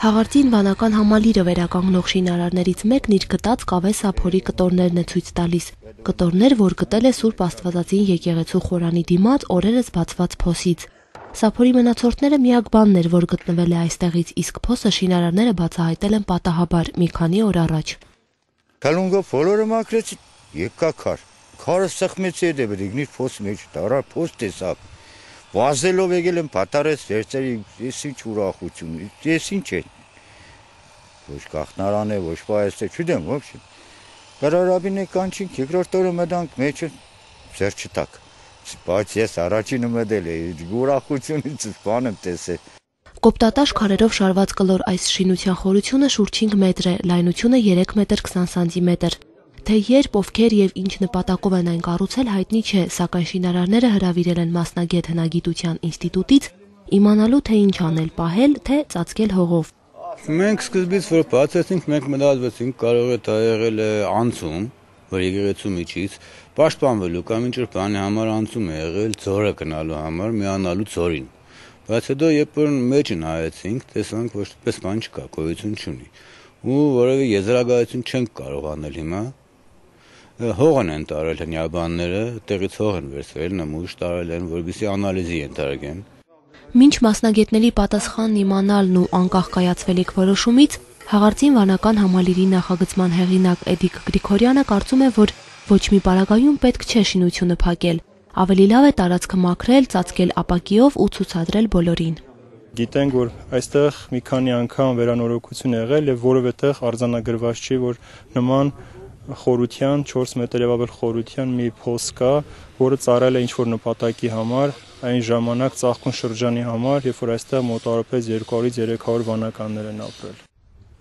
Հաղարծին վանական համալիրը վերականգնող շինարարներից մեկն իր գտած կավե սափորի կտորներն է ցույց տալիս։ Կտորներ, որ գտել է Սուրբ Աստվածածին եկեղեցու խորանի դիմաց օրերս բացված փոսից։ Սափորի մնացորդները միակ բանն էր, որ գտնվել է այստեղից, իսկ փոսը շինարարները բացահայտել են պատահաբար մի քանի օր առաջ։ Քալունգով բոլորը մաքրեց, եկա քար։ Քարը սխմեցի դե բրիգնի փոս մեջ դարա փոս տեսավ։ Վազելով եկել եմ պատարեց վերցրի, ես ինչ ուրախություն, ես ինչ է։ Ոչ գախնարան է, ոչ պայես է, չուդեմ, ոբշի։ Գարարաբին է կանչինք, երկրորդ օրը մտանք մեջը ձեր չտակ։ Բայց ես առաջինը մտել էի, ուրախությունից բան եմ տեսել։ Կոպտատաշ քարերով շարված կլոր այս շինության խորությունը շուրջ 5 մետր է, լայնությունը 3 մետր 20 սանտիմետր։ Թե երբ, ովքեր եւ ինչ նպատակով են այն կառուցել հայտնի չէ, սակայն շինարարները հրավիրել են մասնագետ հնագիտության ինստիտուտից իմանալու թե ինչ անել, պահել, թե ծածկել հողով։ Մենք սկզբից որ բացեցինք, մենք մտածեցինք կարող է դա եղել է անցում, որ եկեղեցու միջից պաշտպանվելու կամ ինչ-որ բանի համար անցում է եղել, ձորը գնալու համար, միանալու ձորին։ Բայց հետո երբ որ մեջը նայեցինք, տեսանք ոչ պես բան չկա, գոյություն չունի։ Ու որևէ եզրագայություն չենք կարող անել հիմա։ Հողն են տարել հնյաբանները, տեղից հող են վերցրել, նմուշ տարել են, որպեսզի անալիզի ենթարկեն։ Մինչ մասնագետների պատասխանն իմանալն ու անկախ կայացվելիք որոշումից, Հաղարծին վանական համալիրի նախագծման հեղինակ Էդիկ Գրիգորյանը կարծում է, որ ոչ մի պարագայում պետք չէ շինությունը փակել։ Ավելի լավ է տարածքը մաքրել, ծածկել ապակիով ու ցուցադրել բոլորին։ Գիտենք, որ այստեղ մի քանի անգամ վերանորոգություն եղել եւ որևէ տեղ արձանագրված չի, որ նման խորության 4 մետր եւ ավել խորության մի փոս կա, որը ծառայել է ինչ-որ նպատակի համար, այն ժամանակ ծաղկուն շրջանի համար, երբ որ այստեղ մոտավորապես 200-ից 300 վանականներ են ապրել։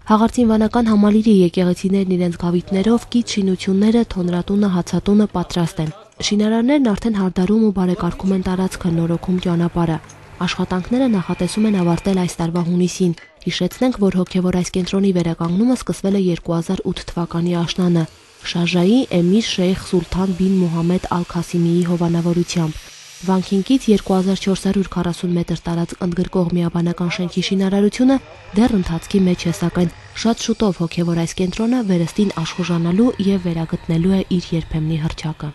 Հաղարծին վանական համալիրի եկեղեցիներն իրենց գավիթներով, կից շինությունները, թոնրատունը, հացատունը պատրաստ են։ Շինարարներն արդեն հարդարում ու բարեկարգում են տարածքը, նորոգում ճանապարհը։ Աշխատանքները նախատեսում են ավարտել այս տարվա հունիսին։ Հիշեցնենք, որ հոգևոր այս կենտրոնի վերականգնումը սկսվել է 2008 թվականի աշնանը Շարժայի Էմիր Շեյխ Սուլթան բին Մուհամմեդ Ալ-Քասիմիի հովանավորությամբ։ Վանքինկից 2440 մետր տարածք ընդգրկող միաբանական շենքի շինարարությունը դեռ ընթացքի մեջ է, սակայն շատ շուտով հոգևոր այս կենտրոնը վերստին աշխուժանալու եւ վերագտնելու է իր երբեմնի հռչակը։